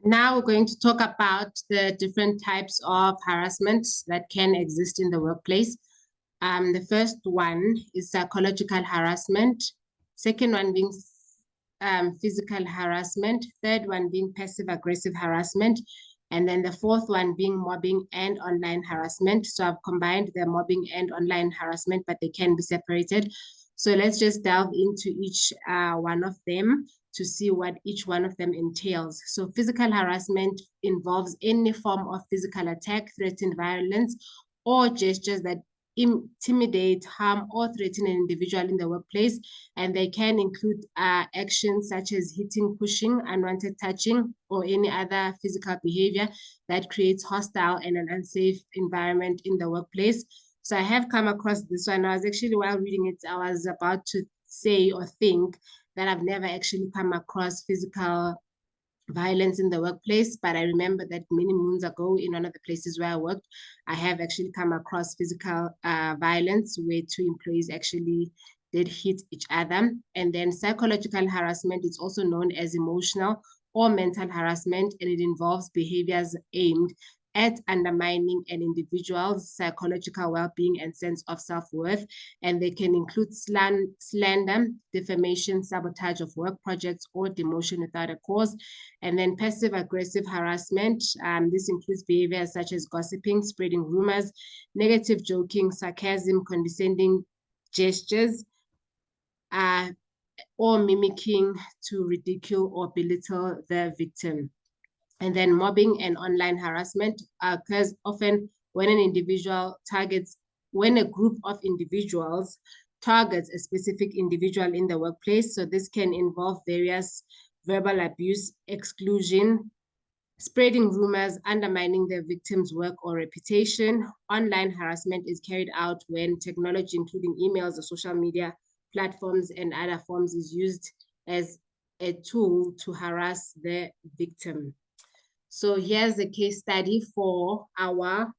Now we're going to talk about the different types of harassment that can exist in the workplace. The first one is psychological harassment. Second one being physical harassment. Third one being passive-aggressive harassment. And then the fourth one being mobbing and online harassment. So I've combined the mobbing and online harassment, but they can be separated. So let's just delve into each one of them to see what each one of them entails. So physical harassment involves any form of physical attack, threatened violence, or gestures that intimidate, harm, or threaten an individual in the workplace. And they can include actions such as hitting, pushing, unwanted touching, or any other physical behavior that creates hostile and an unsafe environment in the workplace. So I have come across this one. I was actually, while reading it, I was about to say or think that I've never actually come across physical violence in the workplace, but I remember that many moons ago in one of the places where I worked, I have actually come across physical violence where two employees actually did hit each other. And then psychological harassment is also known as emotional or mental harassment, and it involves behaviors aimed at undermining an individual's psychological well-being and sense of self-worth. And they can include slander, defamation, sabotage of work projects, or demotion without a cause. And then passive-aggressive harassment. This includes behaviors such as gossiping, spreading rumors, negative joking, sarcasm, condescending gestures, or mimicking to ridicule or belittle the victim. And then mobbing and online harassment occurs often when when a group of individuals targets a specific individual in the workplace. So this can involve various verbal abuse, exclusion, spreading rumors, undermining the victim's work or reputation. Online harassment is carried out when technology, including emails or social media platforms and other forms, is used as a tool to harass the victim. So here's a case study for our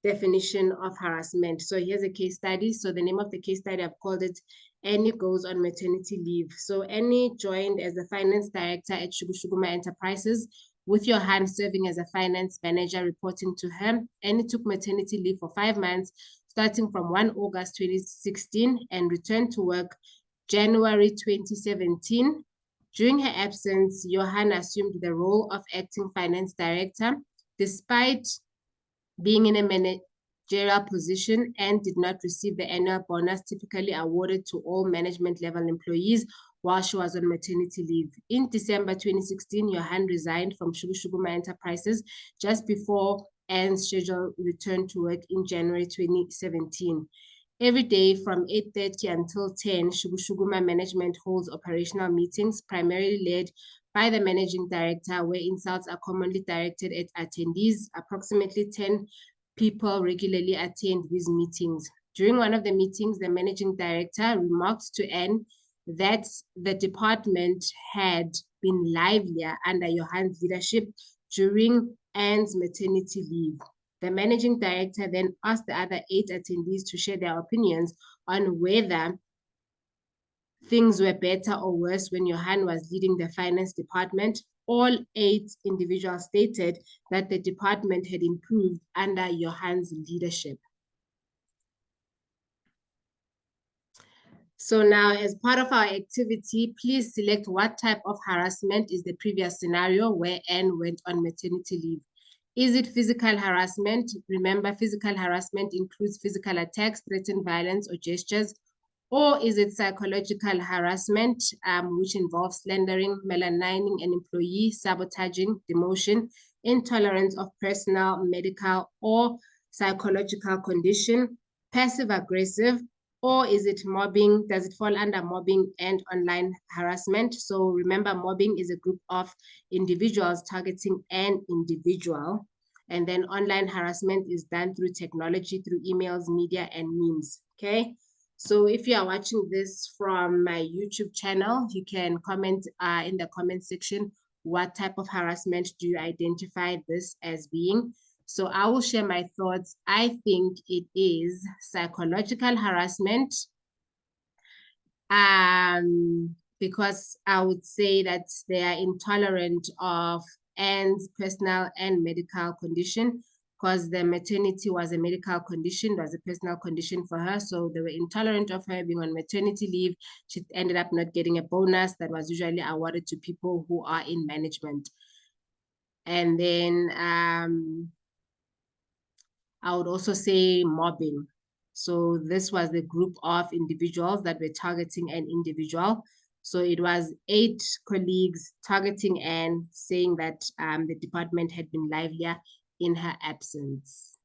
definition of harassment. So here's a case study. So the name of the case study, I've called it Annie Goes on Maternity Leave. So Annie joined as a finance director at Shuguma Enterprises, with Johan serving as a finance manager reporting to her. Annie took maternity leave for 5 months, starting from 1 August 2016 and returned to work January 2017. During her absence, Johan assumed the role of acting finance director, despite being in a managerial position, and did not receive the annual bonus typically awarded to all management level employees while she was on maternity leave. In December 2016, Johan resigned from Shuguma Enterprises just before Anne's scheduled return to work in January 2017. Every day from 8:30 until 10, Shuguma management holds operational meetings, primarily led by the managing director, where insults are commonly directed at attendees. Approximately 10 people regularly attend these meetings. During one of the meetings, the managing director remarked to Anne that the department had been livelier under Johan's leadership during Anne's maternity leave. The managing director then asked the other 8 attendees to share their opinions on whether things were better or worse when Johan was leading the finance department. All 8 individuals stated that the department had improved under Johan's leadership. So now, as part of our activity, please select what type of harassment is the previous scenario where Anne went on maternity leave. Is it physical harassment? Remember, physical harassment includes physical attacks, threatened violence, or gestures. Or is it psychological harassment, which involves slandering, maligning an employee, sabotaging, demotion, intolerance of personal, medical, or psychological condition, passive-aggressive? Or is it mobbing? Does it fall under mobbing and online harassment? So remember, mobbing is a group of individuals targeting an individual. And then online harassment is done through technology, through emails, media, and memes, okay? So if you are watching this from my YouTube channel, you can comment in the comment section, what type of harassment do you identify this as being? So I will share my thoughts. I think it is psychological harassment. because I would say that they are intolerant of Anne's personal and medical condition, because the maternity was a medical condition, it was a personal condition for her. So they were intolerant of her being on maternity leave. She ended up not getting a bonus that was usually awarded to people who are in management. And then I would also say mobbing. So this was the group of individuals that were targeting an individual. So it was 8 colleagues targeting Anne, saying that the department had been livelier in her absence.